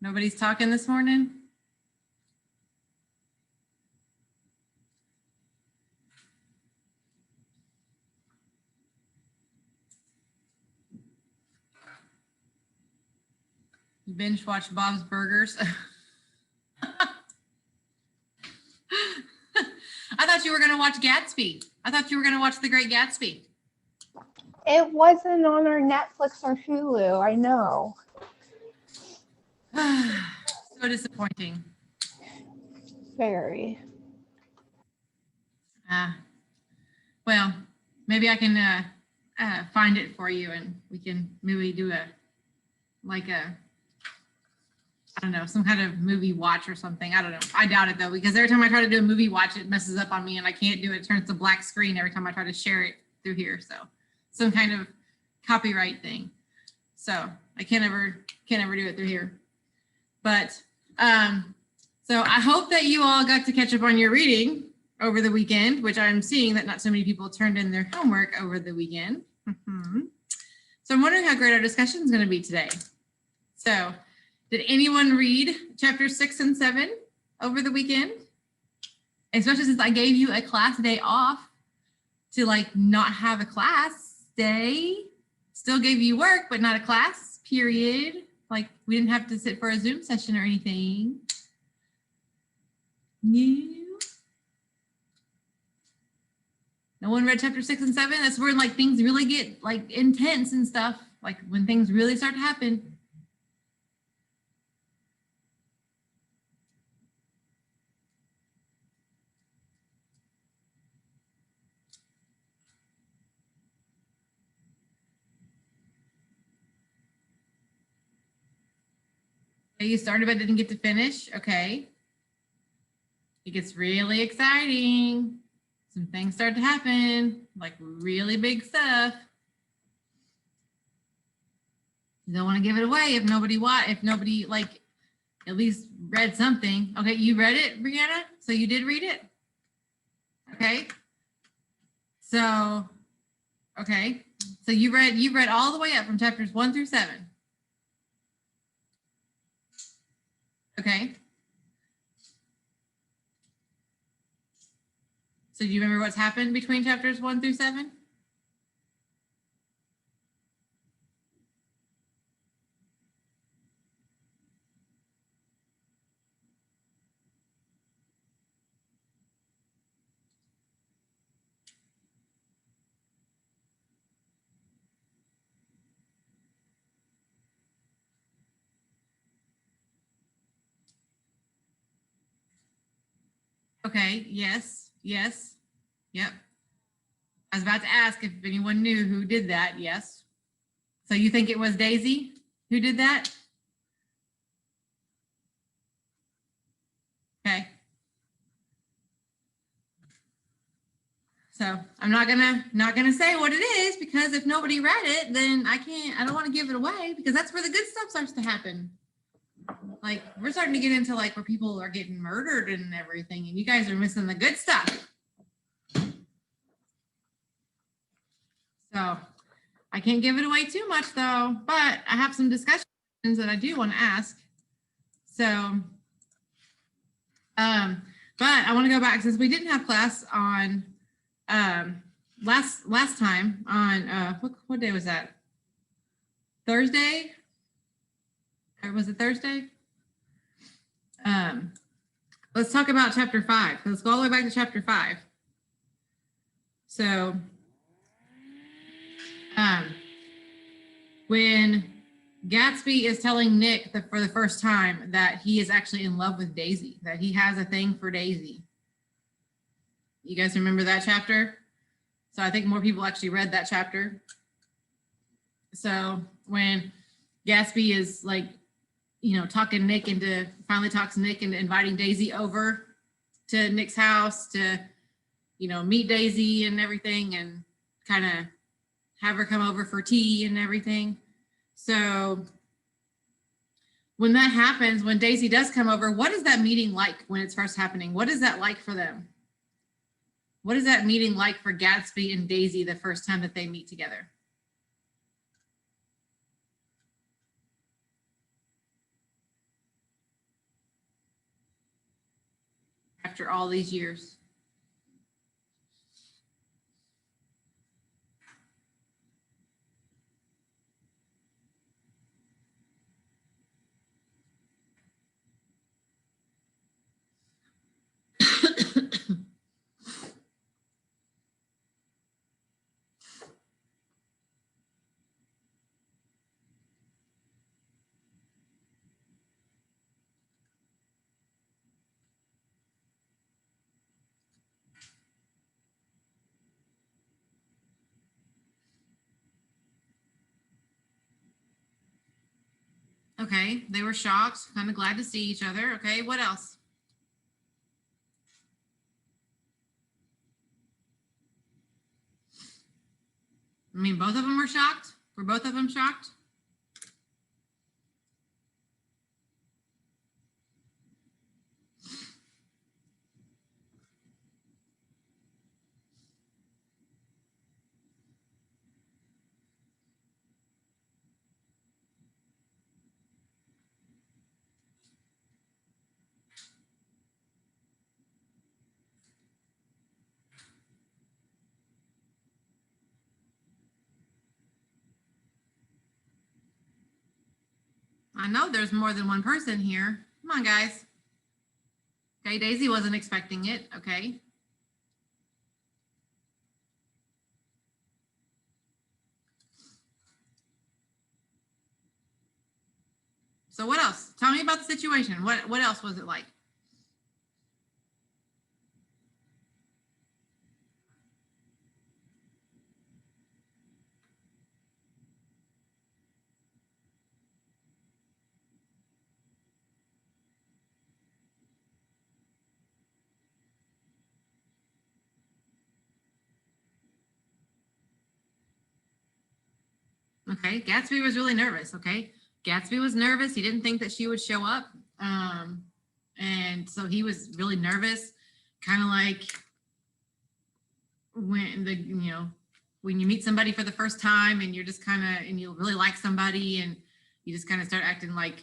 Nobody's talking this morning? You binge watch Bob's Burgers? I thought you were going to watch Gatsby. I thought you were going to watch The Great Gatsby. It wasn't on our Netflix or Hulu, I know. So disappointing. Very. Well, maybe I can find it for you and we can maybe do I don't know, some kind of movie watch or something. I don't know. I doubt it though, because every time I try to do a movie watch, it messes up on me and I can't do it. It turns to black screen every time I try to share it through here. So some kind of copyright thing. So I can't ever do it through here. But so I hope that you all got to catch up on your reading over the weekend, which I'm seeing that not so many people turned in their homework over the weekend. So I'm wondering how great our discussion is going to be today. So did anyone read chapter 6 and 7 over the weekend? Especially since I gave you a class day off to like not have a class day. Still gave you work, but not a class, period. Like we didn't have to sit for a Zoom session or anything. No one read chapter 6 and 7? That's where like things really get like intense and stuff. Like when things really start to happen. You started but didn't get to finish. Okay. It gets really exciting. Some things start to happen, like really big stuff. You don't want to give it away if nobody like at least read something. Okay, you read it, Brianna? So you did read it? Okay. So, okay. So you read all the way up from chapters 1 through 7. Okay. So do you remember what's happened between chapters 1 through 7? Okay, yes, yes, yep. I was about to ask if anyone knew who did that. Yes. So you think it was Daisy who did that? Okay. So I'm not gonna say what it is, because if nobody read it, then I don't want to give it away, because that's where the good stuff starts to happen. Like we're starting to get into like where people are getting murdered and everything, and you guys are missing the good stuff. So I can't give it away too much though, but I have some discussions that I do want to ask. So, but I want to go back, since we didn't have class on last time on what day was that? Thursday? Or was it Thursday? Let's talk about chapter 5. Let's go all the way back to chapter 5. So when Gatsby is telling Nick that for the first time that he is actually in love with Daisy, that he has a thing for Daisy. You guys remember that chapter? So I think more people actually read that chapter. So when Gatsby is like, talking Nick into, finally talks Nick into inviting Daisy over to Nick's house to, meet Daisy and everything, and kind of have her come over for tea and everything. So when that happens, when Daisy does come over, what is that meeting like when it's first happening? What is that like for them? What is that meeting like for Gatsby and Daisy the first time that they meet together? after all these years. Okay, they were shocked, kind of glad to see each other. Okay, what else? I mean, both of them were shocked. Were both of them shocked? I know there's more than one person here. Come on, guys. Okay, Daisy wasn't expecting it. Okay. So what else? Tell me about the situation. What else was it like? Okay, Gatsby was really nervous. Okay, Gatsby was nervous. He didn't think that she would show up, and so he was really nervous. Kind of like when when you meet somebody for the first time and you're just kind of and you really like somebody and you just kind of start acting like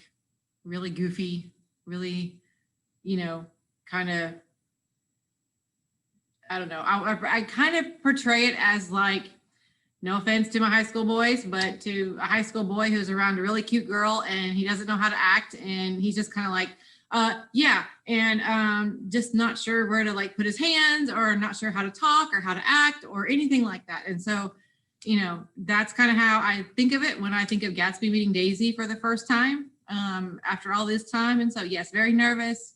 really goofy, really, kind of. I don't know. I kind of portray it as like, no offense to my high school boys, but to a high school boy who's around a really cute girl and he doesn't know how to act and he's just kind of like, yeah, and just not sure where to like put his hands or not sure how to talk or how to act or anything like that. And so, that's kind of how I think of it when I think of Gatsby meeting Daisy for the first time after all this time. And so, yes, very nervous,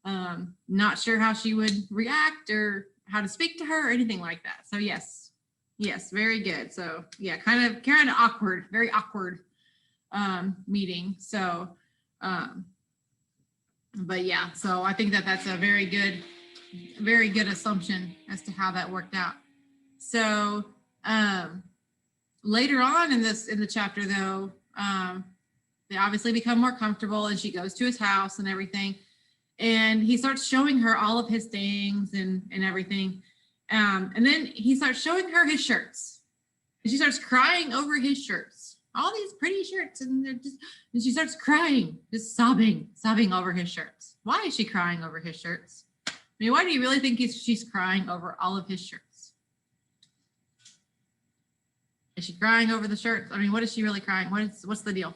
not sure how she would react or how to speak to her or anything like that. So, yes, very good. So, yeah, kind of awkward, very awkward meeting. So, but yeah, so I think that that's a very good assumption as to how that worked out. So later on in the chapter though, they obviously become more comfortable and she goes to his house and everything. And he starts showing her all of his things and everything. And then he starts showing her his shirts. And she starts crying over his shirts. All these pretty shirts, and she starts crying, just sobbing over his shirts. Why is she crying over his shirts? I mean, why do you really think she's crying over all of his shirts? Is she crying over the shirts? I mean, what is she really crying? What's the deal?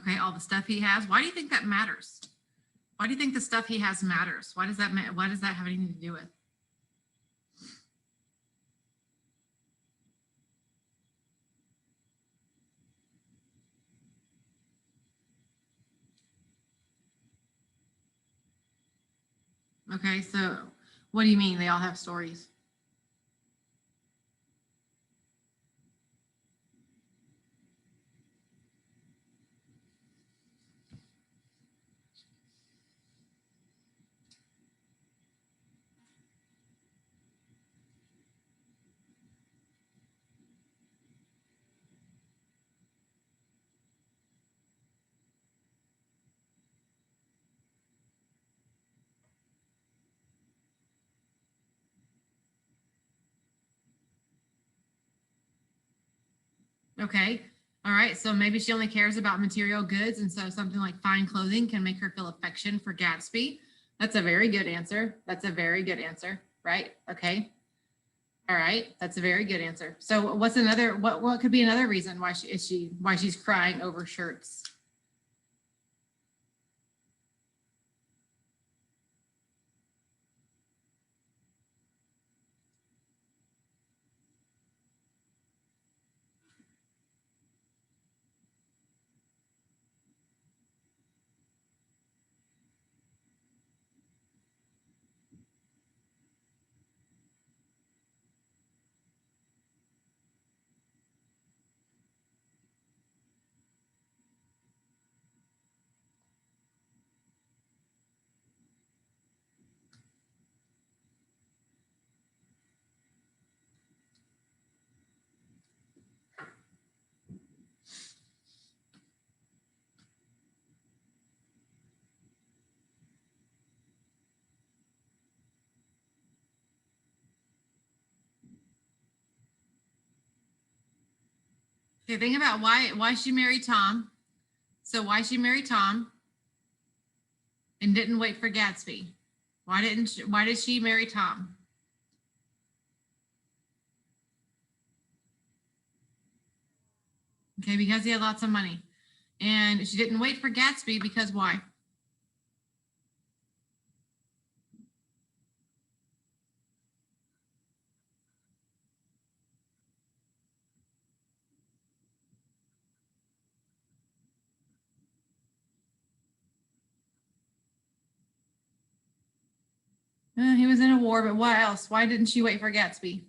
Okay, all the stuff he has. Why do you think that matters? Why do you think the stuff he has matters? Why does that have anything to do with? Okay, so what do you mean they all have stories? Okay. All right. So maybe she only cares about material goods. And so something like fine clothing can make her feel affection for Gatsby. That's a very good answer. That's a very good answer. Right. Okay. All right. That's a very good answer. So what's another, what could be another reason why why she's crying over shirts? Okay. Think about why she married Tom. So why she married Tom and didn't wait for Gatsby? Why did she marry Tom? Okay, because he had lots of money. And she didn't wait for Gatsby because why? He was in a war, but what else? Why didn't she wait for Gatsby?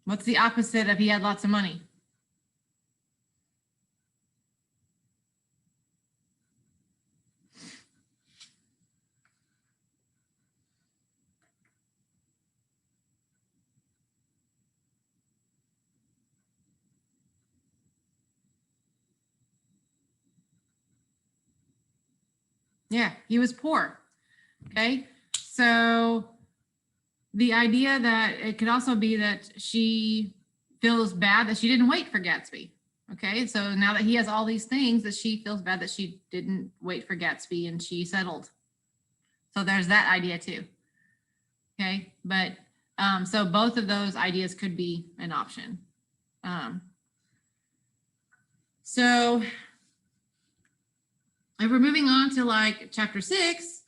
What's the opposite of he had lots of money? Yeah, he was poor. Okay. So the idea that it could also be that she feels bad that she didn't wait for Gatsby. Okay. So now that he has all these things, that she feels bad that she didn't wait for Gatsby and she settled. So there's that idea too. Okay. But so both of those ideas could be an option. So if we're moving on to like chapter 6,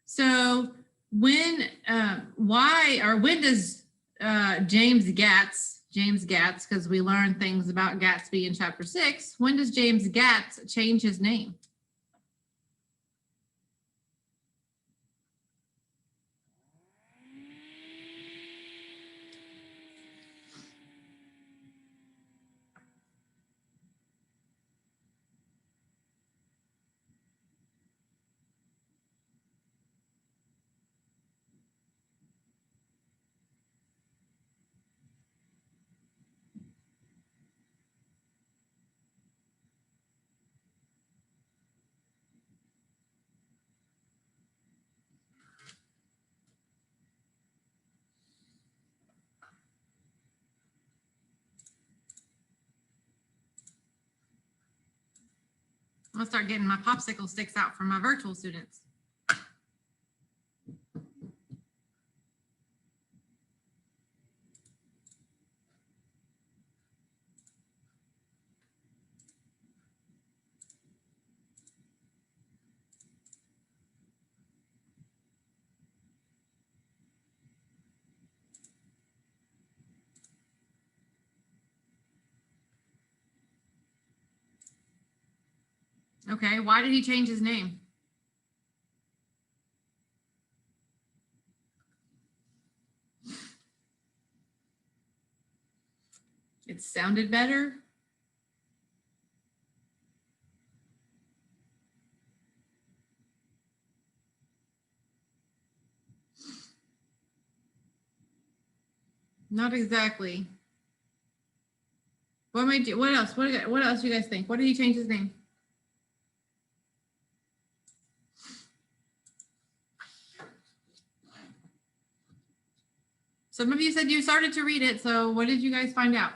so when does James Gatz, because we learned things about Gatsby in chapter 6, when does James Gatz change his name? I'm gonna start getting my popsicle sticks out for my virtual students. Okay, why did he change his name? It sounded better. Not exactly. What made you? What else? What else do you guys think? What did he change his name? Some of you said you started to read it, so what did you guys find out?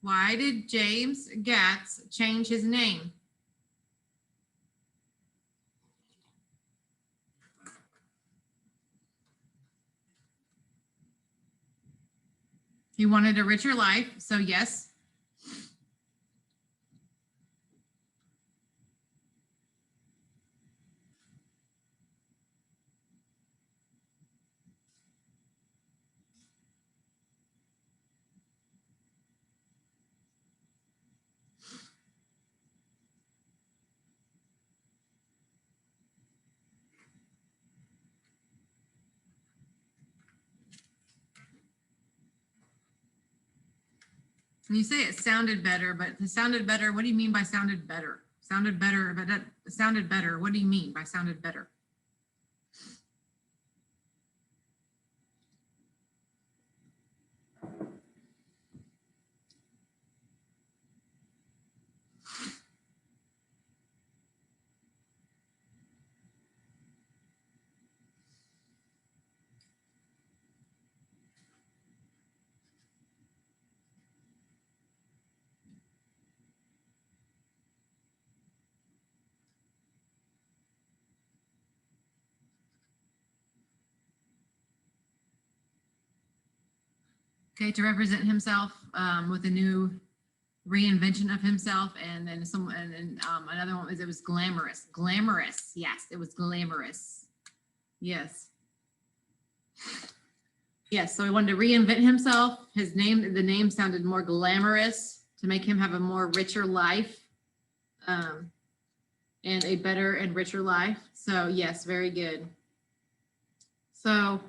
Why did James Gatz change his name? He wanted a richer life, so yes. And you say it sounded better, but it sounded better. What do you mean by sounded better? Sounded better, but that sounded better. What do you mean by sounded better? Okay, to represent himself with a new reinvention of himself, and then another one was it was glamorous. Glamorous, yes, it was glamorous. Yes. Yes, so he wanted to reinvent himself. His name, the name sounded more glamorous to make him have a more richer life, and a better and richer life. So yes, very good. So,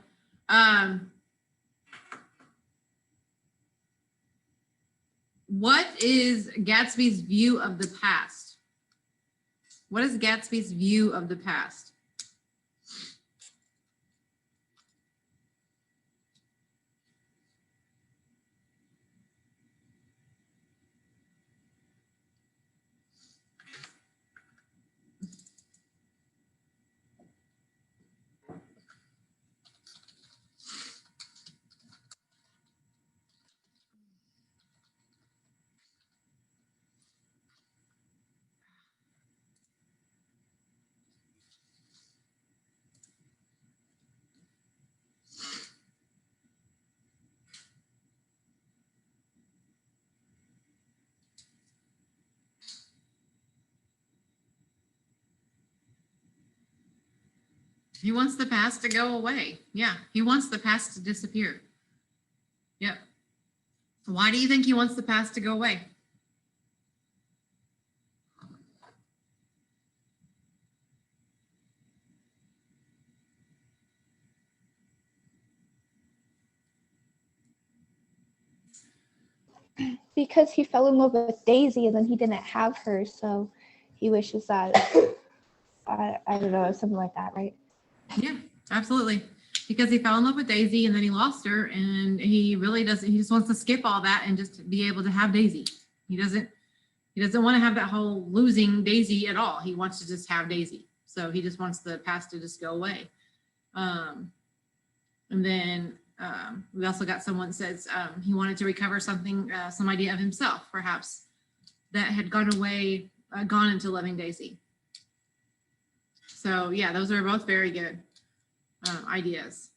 what is Gatsby's view of the past? What is Gatsby's view of the past? He wants the past to go away. Yeah, he wants the past to disappear. Yep. Why do you think he wants the past to go away? Because he fell in love with Daisy and then he didn't have her, so he wishes that I don't know, something like that, right? Yeah, absolutely. Because he fell in love with Daisy and then he lost her, and he really doesn't, he just wants to skip all that and just be able to have Daisy. He doesn't want to have that whole losing Daisy at all. He wants to just have Daisy. So he just wants the past to just go away. And then we also got someone says he wanted to recover something, some idea of himself, perhaps, that had gone away, gone into loving Daisy. So yeah, those are both very good ideas.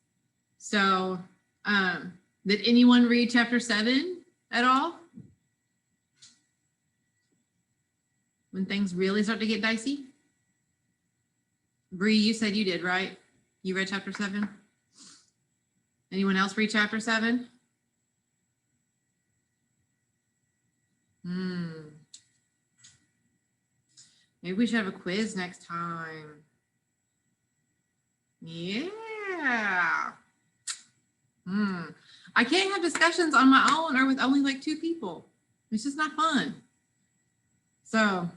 So did anyone read chapter 7 at all? When things really start to get dicey? Bree, you said you did, right? You read chapter 7? Anyone else read chapter 7? Maybe we should have a quiz next time. Yeah. I can't have discussions on my own or with only like 2 people. It's just not fun. So,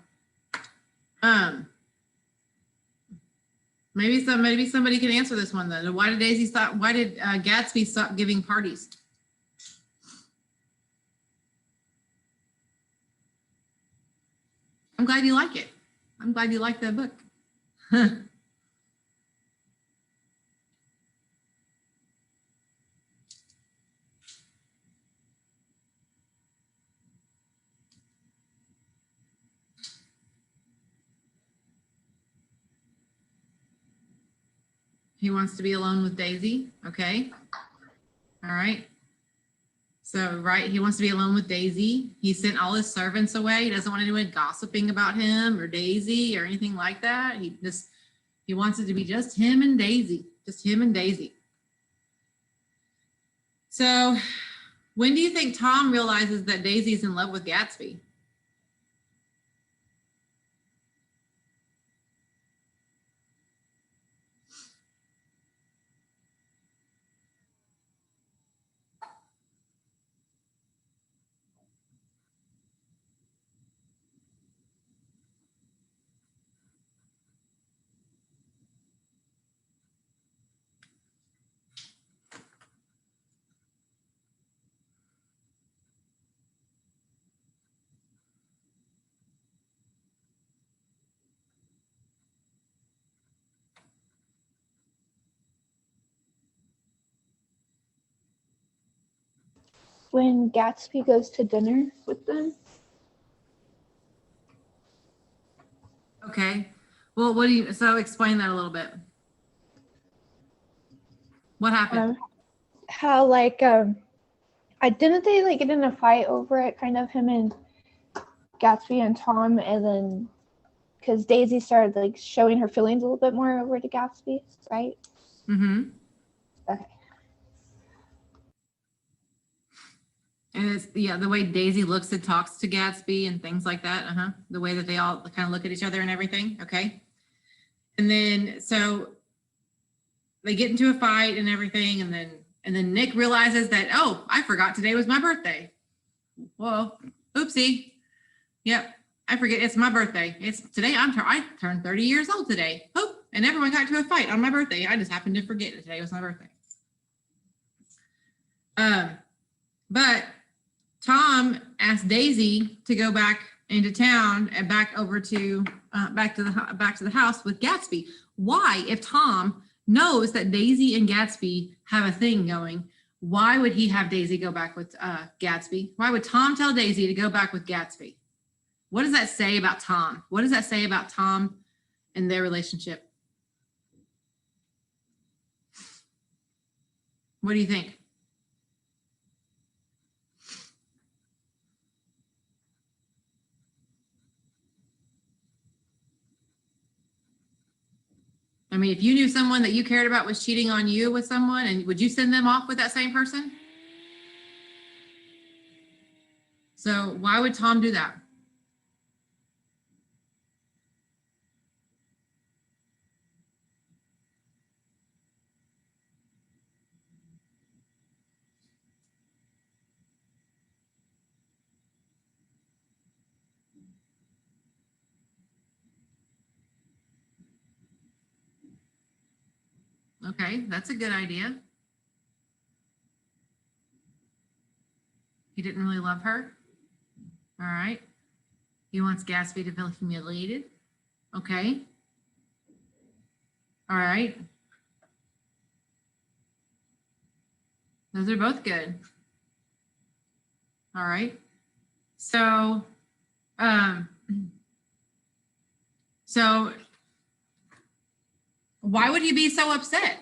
Maybe somebody can answer this one though. Why did Gatsby stop giving parties? I'm glad you like it. I'm glad you like that book. He wants to be alone with Daisy. Okay. All right. So, right, he wants to be alone with Daisy. He sent all his servants away. He doesn't want anyone gossiping about him or Daisy or anything like that. He wants it to be just him and Daisy, just him and Daisy. So, when do you think Tom realizes that Daisy's in love with Gatsby? When Gatsby goes to dinner with them. Okay. Well, so explain that a little bit. What happened? How didn't they like get in a fight over it, kind of him and Gatsby and Tom, and then because Daisy started like showing her feelings a little bit more over to Gatsby, right? Mm-hmm. Okay. And it's the way Daisy looks and talks to Gatsby and things like that. The way that they all kind of look at each other and everything. Okay. And then so they get into a fight and everything, and then Nick realizes that, oh, I forgot today was my birthday. Whoa, oopsie. Yep, I forget it's my birthday. It's today. I turned 30 years old today. Oh, and everyone got into a fight on my birthday. I just happened to forget that today was my birthday. But Tom asked Daisy to go back into town and back over to back to the house with Gatsby. Why, if Tom knows that Daisy and Gatsby have a thing going, why would he have Daisy go back with Gatsby? Why would Tom tell Daisy to go back with Gatsby? What does that say about Tom? What does that say about Tom and their relationship? What do you think? I mean, if you knew someone that you cared about was cheating on you with someone, and would you send them off with that same person? So why would Tom do that? Okay, that's a good idea. He didn't really love her. All right. He wants Gatsby to feel humiliated. Okay. All right. Those are both good. All right. So, so why would he be so upset?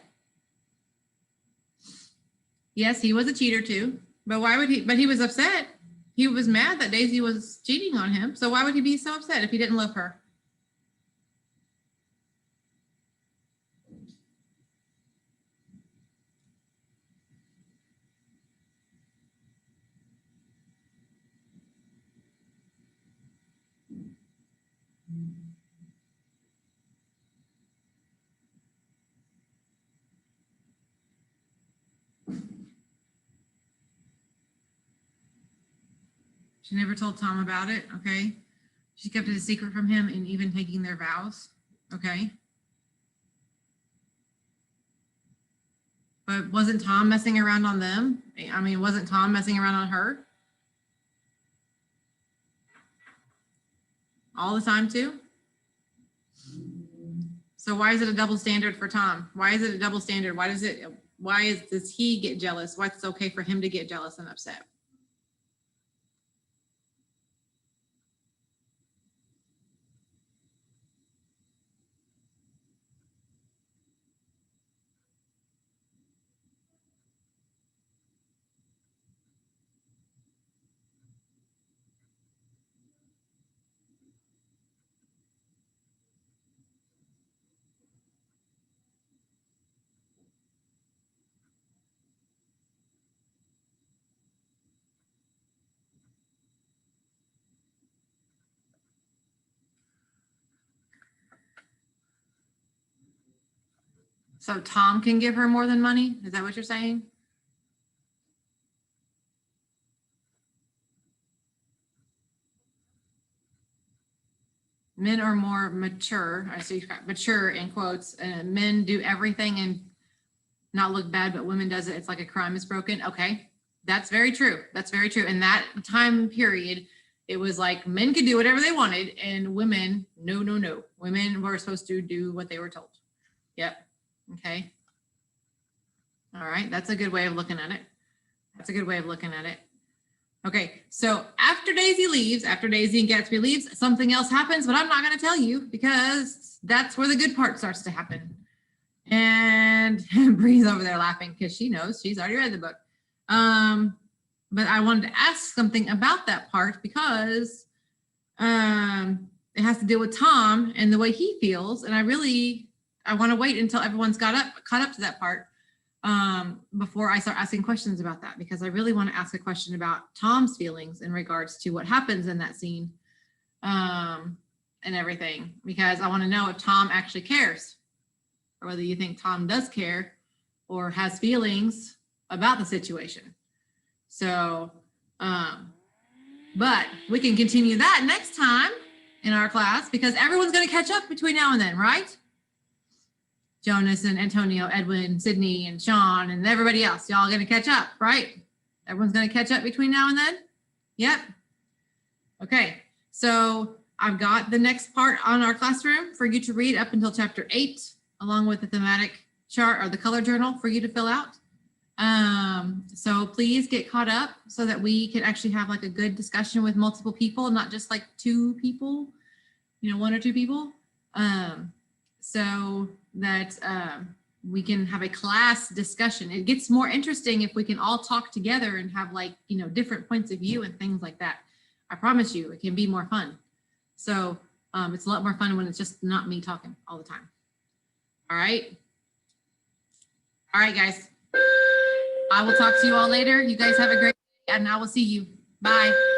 Yes, he was a cheater too, but why would he? But he was upset. He was mad that Daisy was cheating on him. So why would he be so upset if he didn't love her? She never told Tom about it. Okay. She kept it a secret from him and even taking their vows. Okay. But wasn't Tom messing around on them? I mean, wasn't Tom messing around on her? All the time too? So why is it a double standard for Tom? Why is it a double standard? Does he get jealous? Why it's okay for him to get jealous and upset? So Tom can give her more than money? Is that what you're saying? Men are more mature. I see mature in quotes. Men do everything and not look bad, but women does it. It's like a crime is broken. Okay. That's very true. That's very true. In that time period, it was like men could do whatever they wanted and women, no. Women were supposed to do what they were told. Yep. Okay. All right. That's a good way of looking at it. That's a good way of looking at it. Okay. So after Daisy and Gatsby leaves, something else happens, but I'm not going to tell you because that's where the good part starts to happen. And Bree's over there laughing because she knows she's already read the book. But I wanted to ask something about that part because it has to deal with Tom and the way he feels. And I want to wait until everyone's caught up to that part before I start asking questions about that, because I really want to ask a question about Tom's feelings in regards to what happens in that scene and everything, because I want to know if Tom actually cares or whether you think Tom does care or has feelings about the situation. So, but we can continue that next time in our class because everyone's going to catch up between now and then, right? Jonas and Antonio, Edwin, Sydney, and Sean, and everybody else. Y'all going to catch up, right? Everyone's going to catch up between now and then? Yep. Okay. So I've got the next part on our classroom for you to read up until chapter 8, along with the thematic chart or the color journal for you to fill out. So please get caught up so that we can actually have like a good discussion with multiple people, not just like 2 people, 1 or 2 people. So that we can have a class discussion. It gets more interesting if we can all talk together and have like, different points of view and things like that. I promise you, it can be more fun. So it's a lot more fun when it's just not me talking all the time. All right. All right, guys. I will talk to you all later. You guys have a great day and I will see you. Bye.